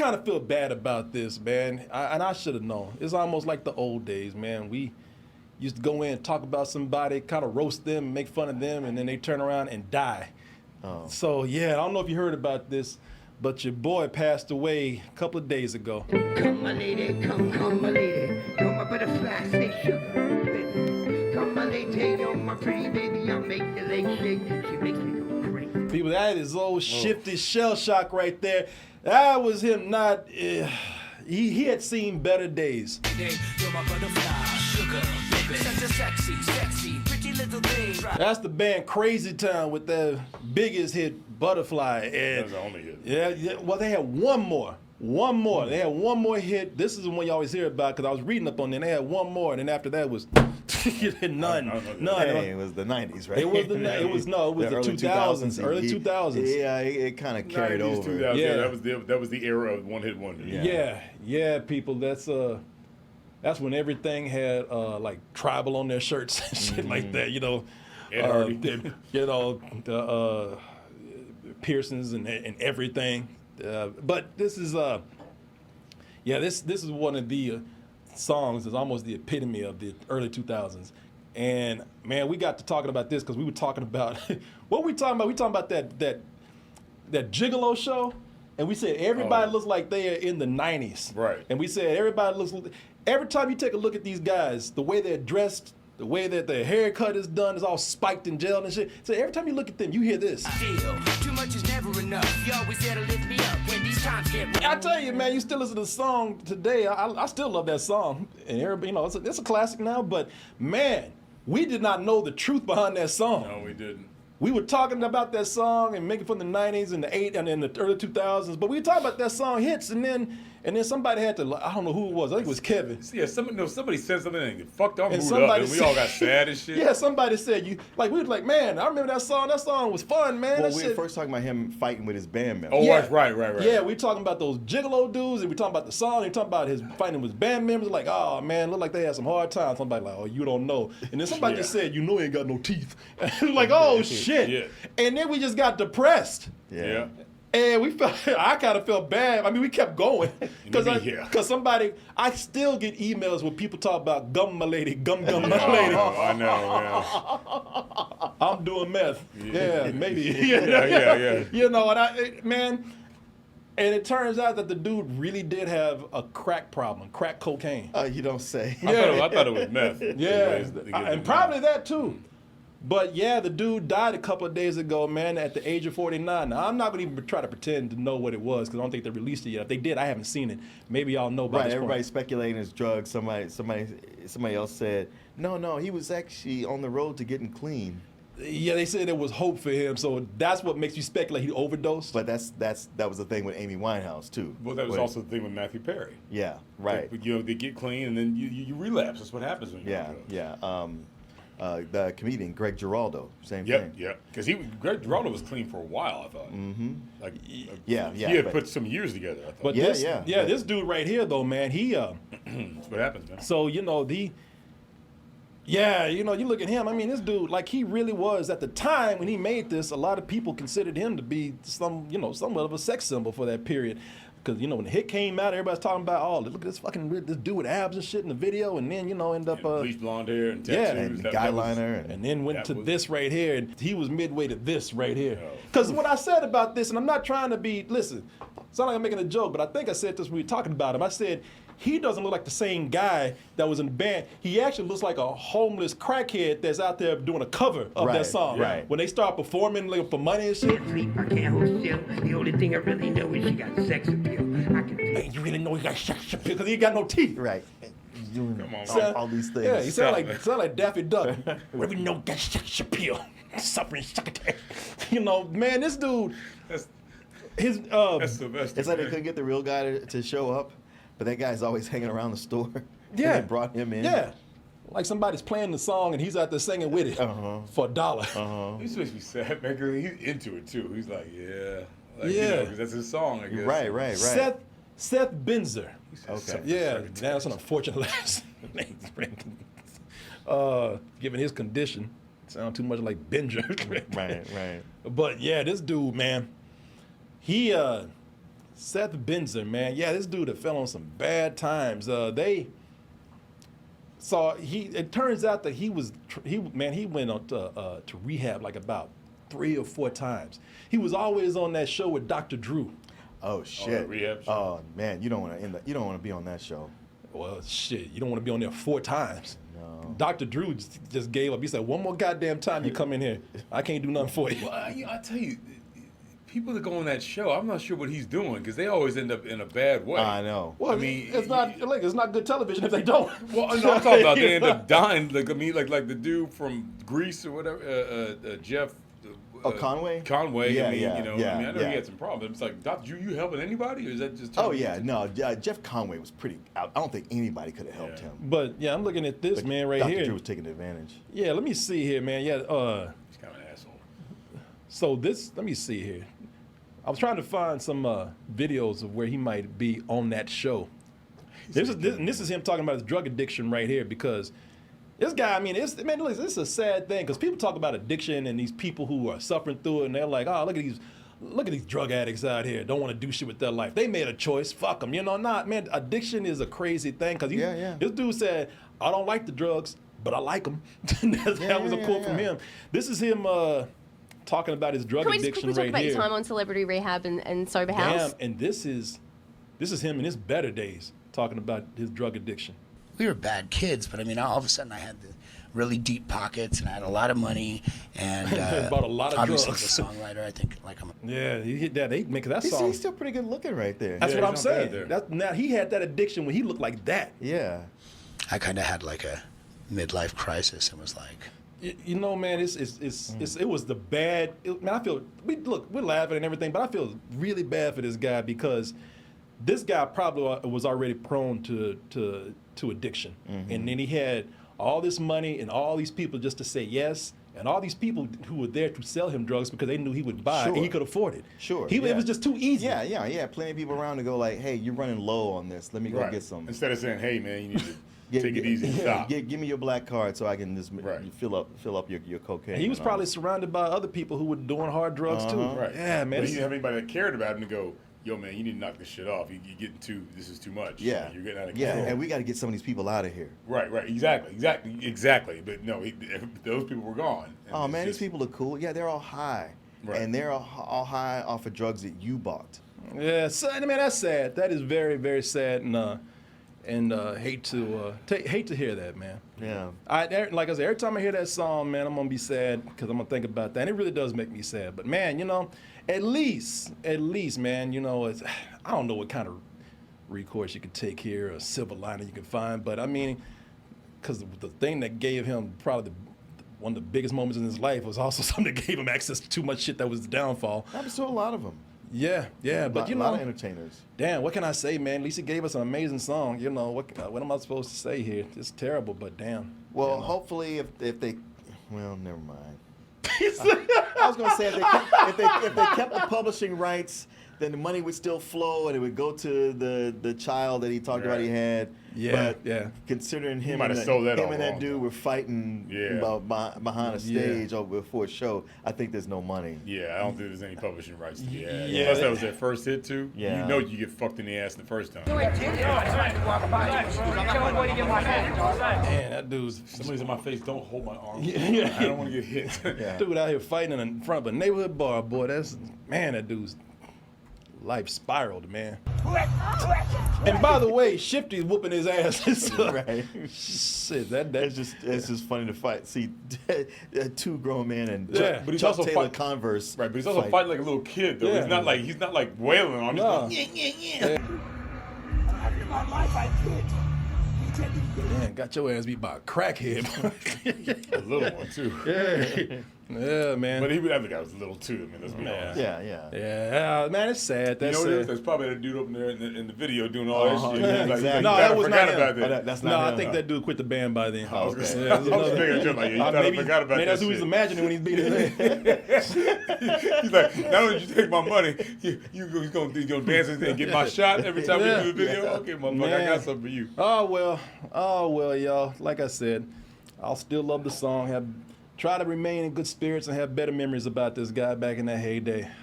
kind of feel bad about this, man, and I should have known. It's almost like the old days, man. We used to go in and talk about somebody, kind of roast them, make fun of them, and then they turn around and die. Oh. So, yeah, I don't know if you heard about this, but your boy passed away a couple of days ago. Come, my lady, come, my lady. You're my butterfly, say sugar, baby. Come, my lady, you're my pretty baby. I'll make your legs shake. She makes me go crazy. People, that is old Shifty Shellshock right there. That was him not... he had seen better days. You're my butterfly, sugar, baby. Such a sexy, pretty little thing. That's the band Crazy Town with their biggest hit, Butterfly. And That's the only hit. Yeah, well, they had one more. They had one more hit. This is the one you always hear about because I was reading up on it. They had one more, and then after that was none. Hey, it was the 90s, right? It was the 2000s, early 2000s. Yeah, it kind of carried over. Yeah, that was the era of one hit wonder. Yeah, people. That's when everything had like tribal on their shirts and shit like that. The piercings and everything. But this is this is one of the songs that's almost the epitome of the early 2000s. And man, we got to talking about this because we were talking about what we talking about. We talking about that Gigolo show, and we said everybody looks like they are in the 90s. Right. And we said every time you take a look at these guys, the way they're dressed, the way that their haircut is done is all spiked and gelled and shit. So every time you look at them, you hear this. Too much is never enough. You always there to lift me up when these times get. I tell you, man, you still listen to the song today. I still love that song, and everybody, it's a classic now. But man, we did not know the truth behind that song. No, we didn't. We were talking about that song and making fun of the 90s and the 80s and in the early 2000s, but we were talking about that song hits, and then somebody had to, I don't know who it was, I think it was Kevin. Yeah, somebody said something and fucked our And mood up, and we all got sad and shit. Yeah, somebody said, we were like, man, I remember that song was fun, man. Well, we were first talking about him fighting with his band members. Oh, Yeah. right. Yeah, we talking about those Gigolo dudes, and we talking about the song, and we talking about his fighting with his band members, like, oh man, look like they had some hard times. Somebody like, oh, you don't know. And then somebody just said, he ain't got no teeth. Like, oh shit. Yeah. And then we just got depressed. Yeah. And I kind of felt bad. I mean, we kept going. Because somebody, I still get emails where people talk about gum my lady, gum my lady. I know, I'm doing meth. Yeah, maybe. Yeah. And and it turns out that the dude really did have a crack problem, crack cocaine. You don't say. I thought it was meth. Yeah, and probably that too. But yeah, the dude died a couple of days ago, man, at the age of 49. Now, I'm not going to even try to pretend to know what it was because I don't think they released it yet. If they did, I haven't seen it. Maybe y'all know about it. Right, everybody's speculating it's drugs. Somebody else said, no, he was actually on the road to getting clean. Yeah, they said there was hope for him, so that's what makes you speculate he overdosed. But that was the thing with Amy Winehouse too. Well, that was also the thing with Matthew Perry. Yeah, right. They get clean and then you relapse. That's what happens when you're on drugs. Yeah. The comedian Greg Giraldo, same thing. Yeah, because Greg Giraldo was clean for a while, I thought. Mm-hmm. He had put some years together, I thought. But this dude right here, though, man, he that's what happens, man. So you look at him. I mean, this dude, like, he really was at the time when he made this. A lot of people considered him to be somewhat of a sex symbol for that period. Because, when the hit came out, everybody's talking about, look at this dude with abs and shit in the video, and then, end up... bleached blonde hair and tattoos. And guy liner. And then went to this right here, and he was midway to this right here. Because what I said about this, and I'm not trying to be... Listen, it's not like I'm making a joke, but I think I said this when we were talking about him. I said, he doesn't look like the same guy that was in the band. He actually looks like a homeless crackhead that's out there doing a cover of that song. Right. When they start performing for money and shit. Can't sleep, I can't hold still. The only thing I really know is she got sex appeal. Hey, you really know he got sex appeal because he ain't got no teeth. Right. Doing all these things. Yeah, he sound like Daffy Duck. Really know got sex appeal. Suffering succotash. Man, this dude. That's It's like they couldn't get the real guy to show up. But that guy's always hanging around the store. Yeah. And they brought him in. Yeah. Like somebody's playing the song and he's out there singing with it for $1. He's supposed to be sad, man. He's into it, too. He's like, because that's his song, I guess. Right. Seth Binzer. Okay. Yeah, that's an unfortunate last name. Given his condition, sound too much like Binger. Right. But yeah, this dude, man, he Seth Binzer, man. Yeah, this dude had fell on some bad times. It turns out that he went on to rehab like about 3 or 4 times. He was always on that show with Dr. Drew. Oh shit. rehab show? Oh man, you don't want to be on that show. Well, shit, you don't want to be on there 4 times. No. Dr. Drew just gave up. He said, one more goddamn time you come in here, I can't do nothing for you. Well, I tell you, people that go on that show, I'm not sure what he's doing because they always end up in a bad way. I know. Well, I mean, it's not good television if they don't. Well, no, I'm talking about they end up dying. Like the dude from Greece or whatever, Jeff. Conway? Conway. Yeah, I mean, yeah, you know, yeah, I mean, I know yeah. he had some problems. It's like, Dr. Drew, you helping anybody, or is that just? Oh yeah, no. Jeff Conway was pretty. I don't think anybody could have helped Yeah. him. But yeah, I'm looking at this But man right Dr. here. Drew was taking advantage. Yeah, let me see here, man. Yeah, He's kind of an asshole. so let me see here. I was trying to find some videos of where he might be on that show. This is him talking about his drug addiction right here, because this guy, I mean, this is a sad thing, because people talk about addiction and these people who are suffering through it, and they're like, oh, look at these drug addicts out here, don't want to do shit with their life. They made a choice, fuck them, you know. Not, man, addiction is a crazy thing, because this dude said, I don't like the drugs, but I like them. That was a quote from him. This is him talking about his drug Can we just addiction quickly talk right about here. your time on Celebrity Rehab and Sober House? Damn, and this is him in his better days talking about his drug addiction. We were bad kids, but I mean, all of a sudden I had the really deep pockets and I had a lot of money and Bought a lot of obviously drugs. as a songwriter, I think I'm Yeah, he hit that. They make that He's song. still pretty good looking right there. That's Yeah, what I'm he's not bad saying. there. Now he had that addiction when he looked like that. Yeah. I kind of had like a midlife crisis and was like, You know, man, it was the bad. Man, I feel we're laughing and everything, but I feel really bad for this guy, because this guy probably was already prone to addiction, and then he had all this money and all these people just to say yes, and all these people who were there to sell him drugs because they knew he would buy it and he Sure. could afford it. Sure. It was just too easy. Yeah. Plenty of people around to go like, hey, you're running low on this. Let me go Right. get some. Instead of saying, hey, man, you need to take it easy and stop. Give me your black card so I can just Right. fill up your cocaine. And he was and all probably that. surrounded by other people who were doing hard drugs too. Right. Yeah, man. But he didn't have anybody that cared about him to go, yo, man, you need to knock this shit off. This is too much. Yeah. You're getting out of Yeah, control. and we got to get some of these people out of here. Right. Exactly. But no, those people were gone. And Oh it's man, just- these people are cool. Yeah, they're all high, Right. and they're all high off of drugs that you bought. Yeah, so, I mean, that's sad. That is very, very sad, and hate to hear that, man. Yeah. Like I said, every time I hear that song, man, I'm gonna be sad because I'm gonna think about that. And it really does make me sad. But man, you know, at least, man, you know, I don't know what kind of recourse you can take here, or silver lining you can find. But I mean, because the thing that gave him probably one of the biggest moments in his life was also something that gave him access to too much shit that was the downfall. Happens to a lot of them. Yeah, but you a lot know, of entertainers. damn, what can I say, man? At least he gave us an amazing song. You know, what am I supposed to say here? It's terrible, but damn. Well, you know. hopefully, if they, well, never mind. I was gonna say if they kept the publishing rights, then the money would still flow and it would go to the child that he talked about he had. Yeah, but yeah. Considering him might and have sold that him off and a that long dude time. were fighting Yeah. behind a stage or before a show, I think there's no money. Yeah, I don't think there's any publishing rights to be had. Yeah. Plus, that was their first hit, too. Yeah. You know you get fucked in the ass the first time. Man, that dude's Somebody's in my face, don't hold my arm. Yeah. I don't want to get hit. Yeah. dude out here fighting in front of a neighborhood bar, boy. That dude's life spiraled, man. And by the way, Shifty's whooping his ass. So, Right. shit, that It's just funny to fight. See, two grown men and Yeah. Chuck, But he's Chuck also Taylor fight- Converse. Right, but he's also fight. fighting like a little kid, though. Yeah. He's not like wailing on him. He's No. going, yeah. man, got your ass beat by a crackhead. A little one, too. Yeah, man. But that guy was little, too. I mean, let's be honest. Yeah. Man, it's sad. You That's know what it is? sad. There's probably that dude up there in the video doing all that shit. Yeah, He's like, exactly. No, you that kinda was forgot not him. about Oh, that. that's No, not I him. think that dude quit the band by then. I was gonna say, Yeah, I was thinking, just like, you kinda maybe, forgot about maybe that that's who he's shit. imagining when he's beating his He's like, not only did you take my money, he's gonna dance and get my shot every time Yeah. we do the video. Okay, motherfucker, I Man. got something for you. Oh well, y'all. Like I said, I'll still love the song. Try to remain in good spirits and have better memories about this guy back in that heyday.